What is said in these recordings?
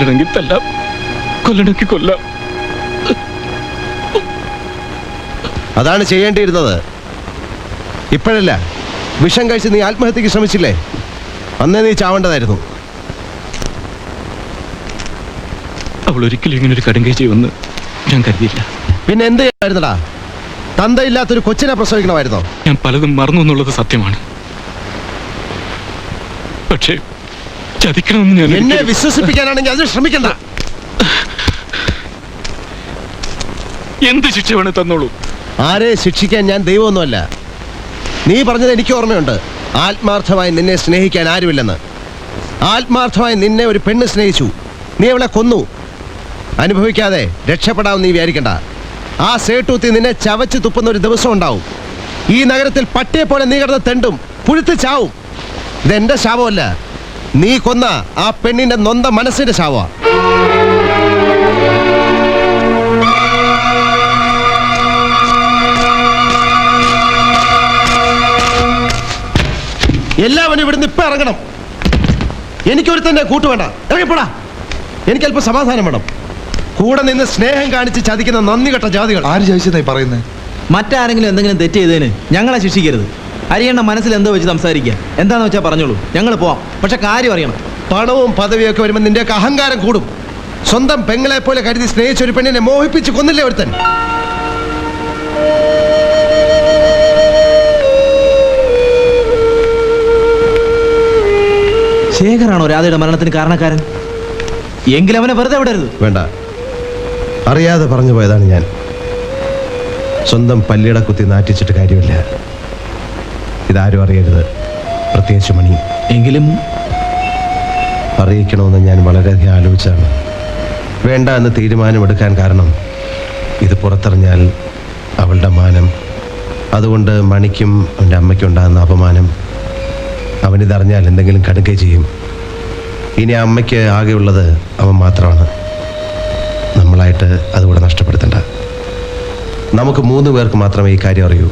കൊല്ലണമെങ്കിൽ തല്ലാം, കൊല്ലണമെങ്കിൽ കൊല്ലാം. അതാണ് ചെയ്യേണ്ടിയിരുന്നത്. ഇപ്പോഴല്ല, വിഷം കഴിച്ച് നീ ആത്മഹത്യക്ക് ശ്രമിച്ചില്ലേ? അന്നേ നീ ചാവേണ്ടതായിരുന്നു. അവൾ ഒരിക്കലും ഇങ്ങനെ ഒരു കടുങ്കൈ ചെയ്യുമെന്ന് ഞാൻ കരുതിയില്ല. പിന്നെ എന്ത് ചെയ്യാമായിരുന്നടാ? തന്തയില്ലാത്തൊരു കൊച്ചിനെ പ്രസവിക്കണമായിരുന്നോ? ഞാൻ പലതും മറന്നു എന്നുള്ളത് സത്യമാണ്. പക്ഷേ ചതിക്കണമെന്ന് ഞാൻ എന്നെ വിശ്വസിപ്പിക്കാനാണെങ്കിൽ അതിന് ശ്രമിക്കണ്ട. എന്ത് ശിക്ഷ വേണേ തന്നോളൂ. ആരെ ശിക്ഷിക്കാൻ ഞാൻ ദൈവമൊന്നുമല്ല. നീ പറഞ്ഞത് എനിക്ക് ഓർമ്മയുണ്ട്. ആത്മാർത്ഥമായി നിന്നെ സ്നേഹിക്കാൻ ആരുമില്ലെന്ന്. ആത്മാർത്ഥമായി നിന്നെ ഒരു പെണ്ണ് സ്നേഹിച്ചു, നീ അവളെ കൊന്നു. അനുഭവിക്കാതെ രക്ഷപ്പെടാമെന്ന് നീ വിചാരിക്കണ്ട. ആ സേട്ടൂത്തി നിന്നെ ചവച്ച് തുപ്പുന്ന ഒരു ദിവസം ഉണ്ടാവും. ഈ നഗരത്തിൽ പട്ടിയെ പോലെ നീ കിടന്ന് തെണ്ടും, പുഴുത്ത് ചാവും. ഇതെന്റെ ശാപമല്ല, നീ കൊന്ന ആ പെണ്ണിന്റെ നൊന്ത മനസ്സിന്റെ ശാപമാ. എല്ലാവരും ഇവിടുന്ന് ഇപ്പൊ ഇറങ്ങണം. എനിക്കൊരു തന്നെ കൂട്ടുവേണ്ട, ഇറങ്ങിപ്പോടാ. എനിക്കല്പം സമാധാനം വേണം. കൂടെ നിന്ന് സ്നേഹം കാണിച്ച് ചതിക്കുന്ന നന്ദി കെട്ട ജാതികൾ. ആര് ചോദിച്ചതായി പറയുന്നത്? മറ്റാരെങ്കിലും എന്തെങ്കിലും തെറ്റ് ചെയ്തതിന് ഞങ്ങളെ ശിക്ഷിക്കരുത്. ഹരിയണ്ണ മനസ്സിൽ എന്തോ വെച്ച് സംസാരിക്കുക. എന്താന്ന് വെച്ചാൽ പറഞ്ഞോളൂ, ഞങ്ങൾ പോവാം. പക്ഷെ കാര്യം അറിയണം. പണവും പദവിയൊക്കെ വരുമ്പോൾ നിന്റെയൊക്കെ അഹങ്കാരം കൂടും. സ്വന്തം പെങ്ങളെ പോലെ കരുതി സ്നേഹിച്ച ഒരു പെണ്ണിനെ മോഹിപ്പിച്ച് കൊന്നില്ലേ ഒരുത്തൻ? ശേഖറാണോ രാധയുടെ മരണത്തിന് കാരണക്കാരൻ? എങ്കിലും അവനെ വെറുതെ വിടരുത്. വേണ്ട, അറിയാതെ പറഞ്ഞു പോയതാണ് ഞാൻ. സ്വന്തം പല്ലിട കുത്തി നാറ്റിച്ചിട്ട് കാര്യമില്ല. ഇതാരും അറിയരുത്, പ്രത്യേകിച്ച് മണി. എങ്കിലും അറിയിക്കണമെന്ന് ഞാൻ വളരെയധികം ആലോചിച്ചാണ്. വേണ്ട എന്ന് തീരുമാനമെടുക്കാൻ കാരണം ഇത് പുറത്തറിഞ്ഞാൽ അവളുടെ മാനം, അതുകൊണ്ട് മണിക്കും അവൻ്റെ അമ്മയ്ക്കും ഉണ്ടാകുന്ന അപമാനം. അവനിതറിഞ്ഞാൽ എന്തെങ്കിലും കടുകയും ചെയ്യും. ഇനി അമ്മയ്ക്ക് ആകെയുള്ളത് അവൻ മാത്രമാണ്. നമ്മളായിട്ട് അതുകൂടെ നഷ്ടപ്പെടുത്തണ്ട. നമുക്ക് 3 പേർക്ക് മാത്രമേ ഈ കാര്യം അറിയൂ.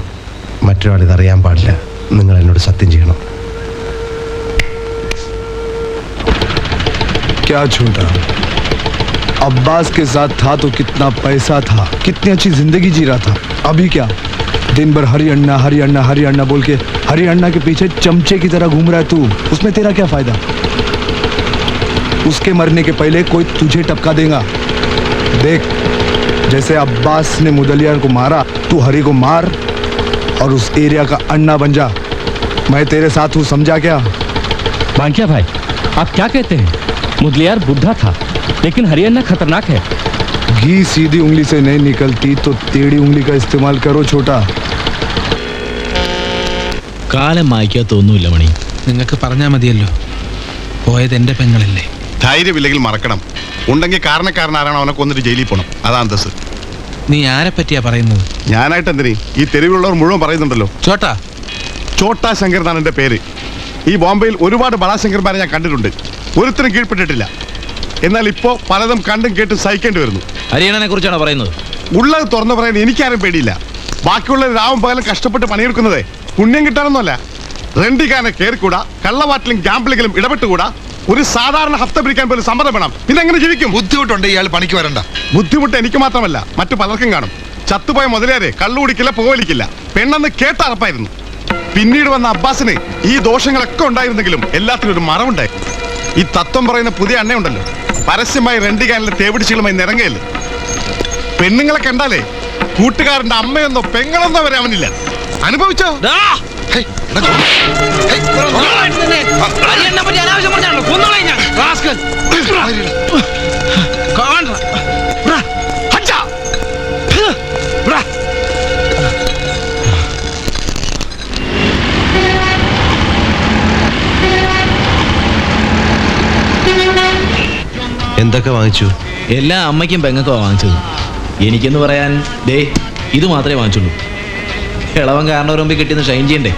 മറ്റൊരാൾ ഇതറിയാൻ പാടില്ല. നിങ്ങൾ എന്നോട് സത്യം ചെയ്യണം. क्या झूठा? अब्बास के साथ था तो कितना पैसा था, कितनी अच्छी जिंदगी जी रहा था. अभी क्या, दिन भर हरी अन्ना हरी अन्ना हरी अन्ना बोल के हरी अन्ना के पीछे चमचे की तरह घूम रहा है तू. उसमें तेरा क्या फायदा? उसके मरने के पहले कोई तुझे टपका देगा. देख, जैसे अब्बास ने मुदलियार को मारा, तू हरी को मार और उस एरिया का अन्ना बन जा. मैं तेरे साथ हूँ, समझा क्या? बांकिया भाई, आप क्या कहते हैं? मुदलियार बुढ़ा था, लेकिन हरियाणा खतरनाक है. घी सीधी उंगली से नहीं निकलती तो टेढ़ी उंगली का इस्तेमाल करो छोटा. കാലം മായ്ക്കാത്തൊന്നുമില്ല മണി. നിങ്ങൾക്ക് പറഞ്ഞാൽ മതിയല്ലോ, പോയത് എൻ്റെ പെങ്ങളല്ലേ. ധൈര്യമില്ലെങ്കിൽ മറക്കണം. ഉണ്ടെങ്കിൽ കാരണക്കാരനാരാണോ അവനെ കൊന്നിട്ട് ജയിലിൽ പോകണം. അതാ അന്തസ്. നീ ആരെ പറ്റിയാ പറയുന്നത്? ഞാനായിട്ട് എന്തിനീ? ഈ തെരുവിലുള്ളവർ മുഴുവൻ പറയുന്നുണ്ടല്ലോ. ചോട്ടാ ശങ്കർ എന്നാണ് എൻ്റെ പേര്. ഈ ബോംബെയിൽ ഒരുപാട് ബളാശങ്കർമാരെ ഞാൻ കണ്ടിട്ടുണ്ട്. ഒരുത്തരും കീഴ്പ്പെട്ടിട്ടില്ല. എന്നാൽ ഇപ്പോൾ പലതും കണ്ടും കേട്ടും സഹിക്കേണ്ടി വരുന്നു. ഹരിയാണനെ കുറിച്ചാണോ പറയുന്നത്? ഉള്ളത് തുറന്നു പറയാൻ എനിക്കാരും പേടിയില്ല. ബാക്കിയുള്ള രാവും പകലും കഷ്ടപ്പെട്ട് പണിയെടുക്കുന്നതേ പുണ്യം കിട്ടാനൊന്നുമല്ല. റെണ്ടിക്കാരനെ കയറിക്കൂടാ, കള്ളവാറ്റിലും ഗ്യാമ്പിളിലും ഇടപെട്ടുകൂടാ. ഒരു സാധാരണ ഹഫ്ത പിടിക്കാൻ പോലും സമ്മതം വേണം. പിന്നെ എങ്ങനെ ജീവിക്കും? ബുദ്ധിമുട്ടുണ്ട് ഇയാൾ പണിക്ക് വരണ്ട. ബുദ്ധിമുട്ട് എനിക്ക് മാത്രമല്ല, മറ്റു പലർക്കും കാണും. ചത്തുപോയ മുതലേരെ കള്ളു കുടിക്കില്ല, പുകവലിക്കില്ല. പെണ്ണെന്ന് കേട്ട അറപ്പായിരുന്നു. പിന്നീട് വന്ന അബ്ബാസിന് ഈ ദോഷങ്ങളൊക്കെ ഉണ്ടായിരുന്നെങ്കിലും എല്ലാത്തിനും ഒരു മറവുണ്ടായി. ഈ തത്വം പറയുന്ന പുതിയ അണ്ണയുണ്ടല്ലോ, പരസ്യമായി റെണ്ടിക്കാനിലെ തേപിടിച്ചുകളുമായി നിറങ്ങയില്ല. പെണ്ണുങ്ങളെ കണ്ടാലേ കൂട്ടുകാരന്റെ അമ്മയെന്നോ പെങ്ങളെന്നോ വരെ അവനില്ല. അനുഭവിച്ചോ? എന്തൊക്കെ വാങ്ങിച്ചു? എല്ലാം അമ്മയ്ക്കും പെങ്ങൾക്കോ വാങ്ങിച്ചത്. എനിക്കെന്ന് പറയാൻ ദേ ഇത് മാത്രമേ വാങ്ങിച്ചുള്ളൂ. ഇളവൻ കാരണവർ മുമ്പിൽ കിട്ടിയെന്ന് ഷൈൻ ചെയ്യണ്ടേ?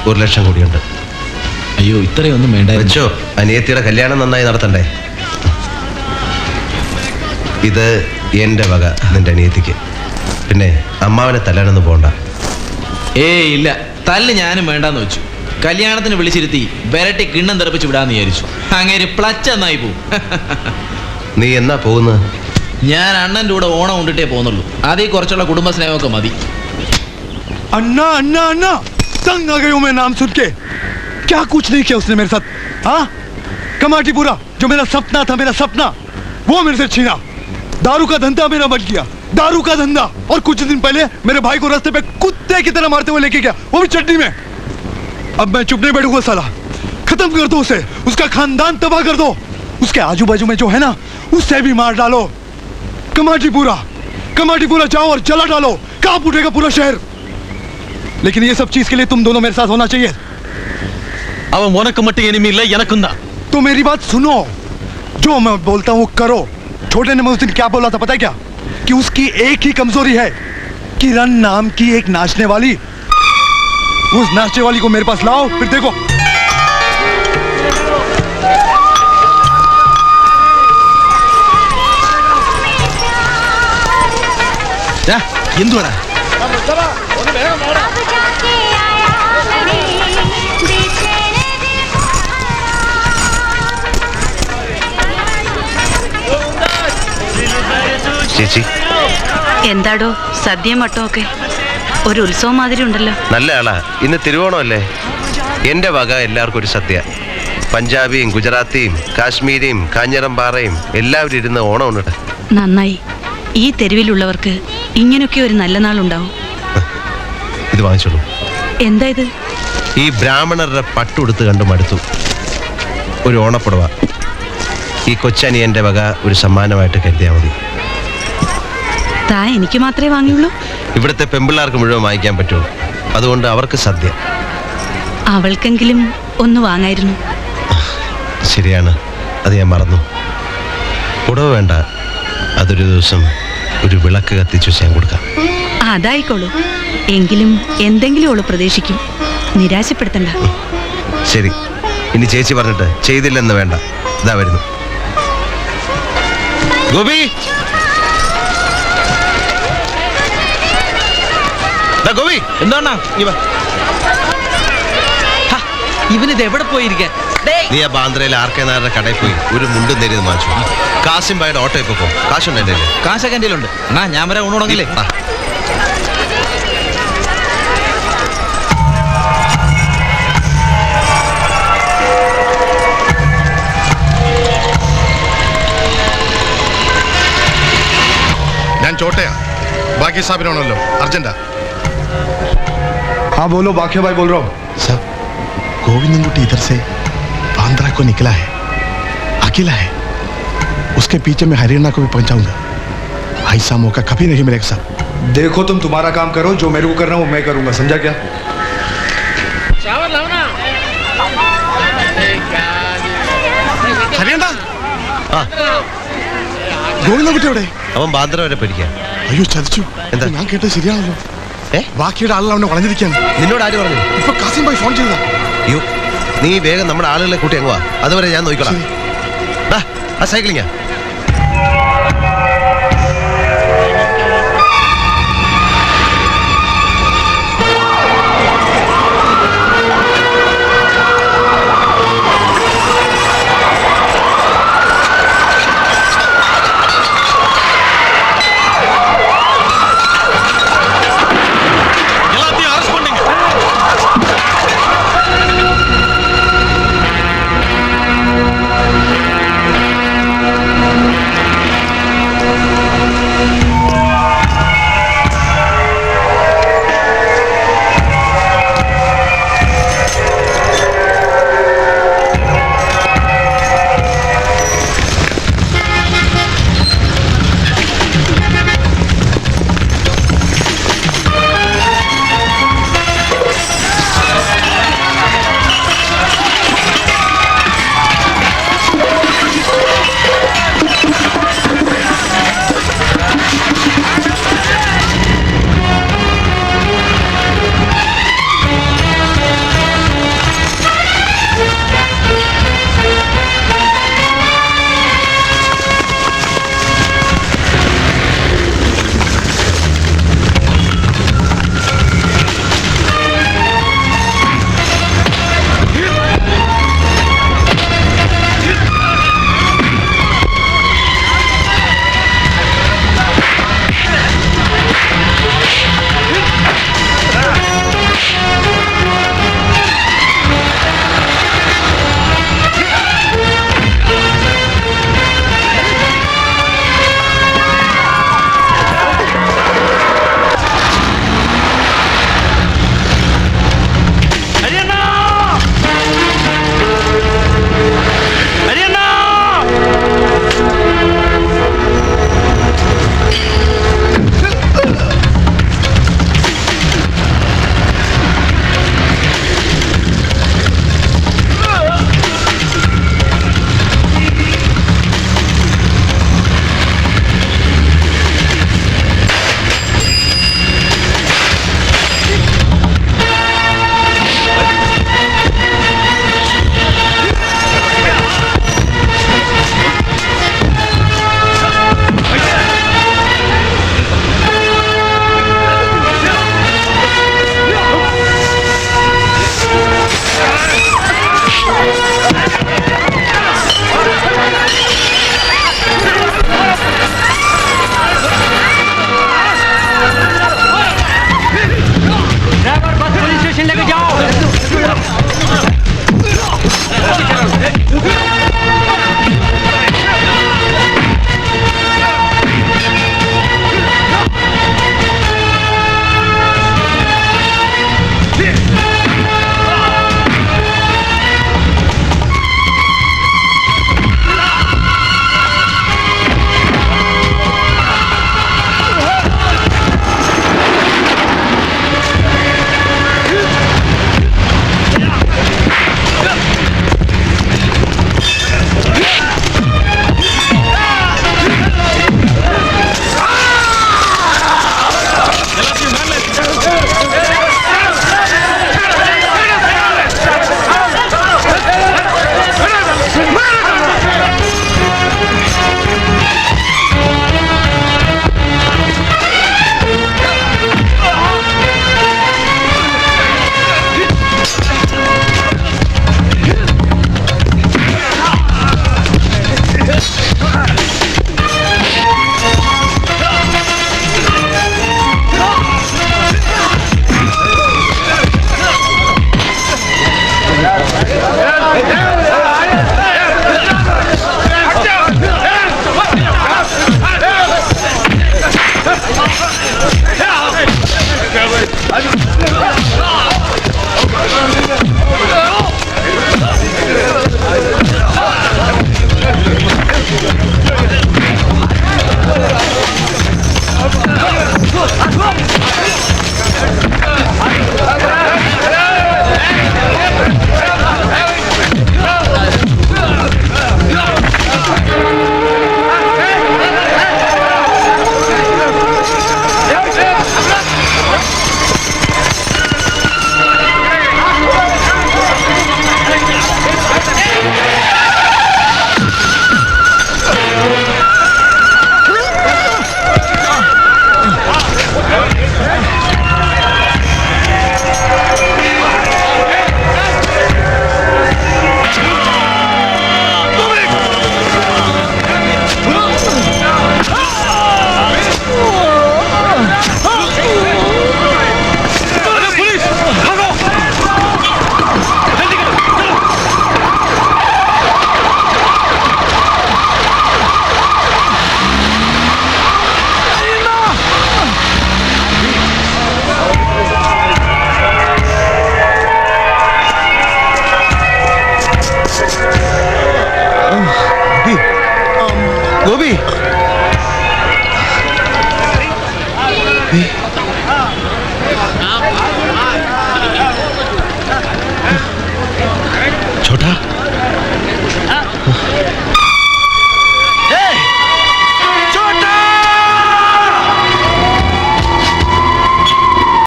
1 ലക്ഷം കൂടിയുണ്ട്. അയ്യോ, ഇത്രയൊന്നും വേണ്ട. വെച്ചോ, അനിയത്തിയുടെ കല്യാണം നന്നായി നടത്തണ്ടേ. ഇത് എൻ്റെ വക നിന്റെ അനിയത്തിക്ക്. പിന്നെ അമ്മാവനെ തല്ലാനൊന്നും പോണ്ട. ഏയ് ഇല്ല, തല്ല് ഞാനും വേണ്ടാന്ന് വെച്ചു. കല്യാണത്തിന് വിളിച്ചിരുത്തി വരട്ടി കിണ്ണം തെറപ്പിച്ച് വിടാന്ന് വിചാരിച്ചു. അങ്ങേര് പ്ലച്ച് എന്നായി പോവും. നീ എന്നാ പോകുന്നത്? ഞാൻ അണ്ണൻ്റെ കൂടെ ഓണം കൊണ്ടിട്ടേ പോകുന്നുള്ളൂ. അതീ കുറച്ചുള്ള കുടുംബ സ്നേഹമൊക്കെ മതി. अन्ना अन्ना अन्ना तंग आ गई हूं मैं नाम सुन के. क्या कुछ नहीं किया उसने मेरे साथ? हाँ, कमाटीपुरा जो मेरा सपना था, मेरा सपना वो मेरे से छीना. दारू का धंधा मेरा बच गया, दारू का धंधा. और कुछ दिन पहले मेरे भाई को रास्ते पे कुत्ते की तरह मारते हुए लेके गया, वो भी चटनी में. अब मैं चुप नहीं बैठूंगा साला. खत्म कर दो उसे, उसका खानदान तबाह कर दो. उसके आजू बाजू में जो है ना, उससे भी मार डालो. कमाटीपुरा कमाटीपुरा जाओ और जला डालो. कांप उठेगा पूरा शहर. लेकिन ये सब चीज के लिए तुम दोनों मेरे साथ होना चाहिए. അവൻ ഉനക്ക് മറ്റും എനിമില്ല എനക്കും தான். तो मेरी बात सुनो, जो मैं बोलता हूँ करो. छोटे ने मैं उस दिन क्या बोला था पता है क्या? कि उसकी एक ही कमजोरी है, किरण नाम की एक नाचने वाली. उस नाचने वाली को मेरे पास लाओ, फिर देखो. എന്തുവാടാ? ചേച്ചി, എന്താടോ സദ്യയും വട്ടമൊക്കെ ഒരു ഉത്സവം മാതിരി ഉണ്ടല്ലോ. നല്ല ആളാ. ഇന്ന് തിരുവോണമല്ലേ? എൻ്റെ വക എല്ലാവർക്കും ഒരു സദ്യ. പഞ്ചാബിയും ഗുജറാത്തിയും കാശ്മീരിയും കാഞ്ഞിരംപാറയും എല്ലാവരും ഇരുന്ന് ഓണം ഉണ്ടിട്ട്. നന്നായി. ഈ തെരുവിലുള്ളവർക്ക് ഇങ്ങനെയൊക്കെ ഒരു നല്ല നാളുണ്ടാവും. ഇത് വാങ്ങിച്ചോളൂ. എന്താ ഇത്? ഈ ബ്രാഹ്മണരുടെ പട്ടുടുത്ത് കണ്ടു മടുത്തു. ഒരു ഓണപ്പുടവ. ഈ കൊച്ചനിയൻ്റെ വക ഒരു സമ്മാനമായിട്ട് കരുതിയാൽ മതി. താ എനിക്ക് മാത്രമേ വാങ്ങിയുള്ളൂ? ഇവിടുത്തെ പെമ്പിള്ളാർക്ക് മുഴുവൻ വാങ്ങിക്കാൻ പറ്റുള്ളൂ. അതുകൊണ്ട് അവർക്ക് സദ്യ. അവൾക്കെങ്കിലും ഒന്ന് വാങ്ങായിരുന്നു. ശരിയാണ്, അത് ഞാൻ മറന്നു. പുടവ വേണ്ട, അതൊരു ദിവസം ഒരു വിളക്ക് കത്തിച്ചു ഞാൻ കൊടുക്കാം. അതായിക്കോളൂ. എങ്കിലും എന്തെങ്കിലും അവള് പ്രതീക്ഷിക്കും. നിരാശപ്പെടുത്തണ്ട. ശരി, ഇനി ചേച്ചി പറഞ്ഞിട്ട് ചെയ്തില്ലെന്ന് വേണ്ട. ഇതാ വരുന്നു. ഗോപി, ഗോപി, എന്താണ് ഇവനിത് എവിടെ പോയിരിക്കാൻ? നീ ആ ബാന്ദ്രയിലെ ആർക്കെ നായരുടെ കടയിൽ പോയി ഒരു മുണ്ടും നേരിയത് വാങ്ങിച്ചു. കാസിംബായുടെ ഓട്ടോ ഇപ്പൊ പോകും. കാശുണ്ട് എൻ്റെ കയ്യിൽ. കാശൊക്കെ എൻ്റെ കയ്യിലുണ്ട്. എന്നാ ഞാൻ വരെ ഊണുടങ്ങില്ലേ? ഞാൻ ചോട്ടയാ. ബാക്കി സാബിനാണല്ലോ. അർജന്റാ. हाँ बोलो, बाकिया भाई बोल रहा हूँ. साहब, गोविंदनगुटी इधर से बांद्रा को निकला है, अकेला है. उसके पीछे मैं हरियाणा को भी पहुंचाऊंगा. ऐसा मौका कभी नहीं मिलेगा साहब. देखो तुम तुम्हारा काम करो, जो मेरे को करना है वो मैं करूंगा, समझा क्या? ഹരിയണ്ട, ആ, ഗോവിന്ദൻകുട്ടി എവിടെ? അവൻ ബാന്ദ്ര വരെ പഠിക്കാം. അയ്യോ ചതിച്ചു. എന്താ? ഞാൻ കേട്ടത് ശരിയാണല്ലോ. ഏ, ബാക്കിയുടെ ആളുകൾ അവനെ വളഞ്ഞിരിക്കുകയാണ്. നിന്നോട് ആര് പറഞ്ഞു? ഇപ്പൊ കാസിം ഭായി ഫോൺ ചെയ്തതാ. അയ്യോ, നീ വേഗം നമ്മുടെ ആളുകളെ കൂട്ടി അങ്ങ് വാ. അതുവരെ ഞാൻ നോക്കിക്കോളാം. ആ സൈക്ലിങ്ങാ.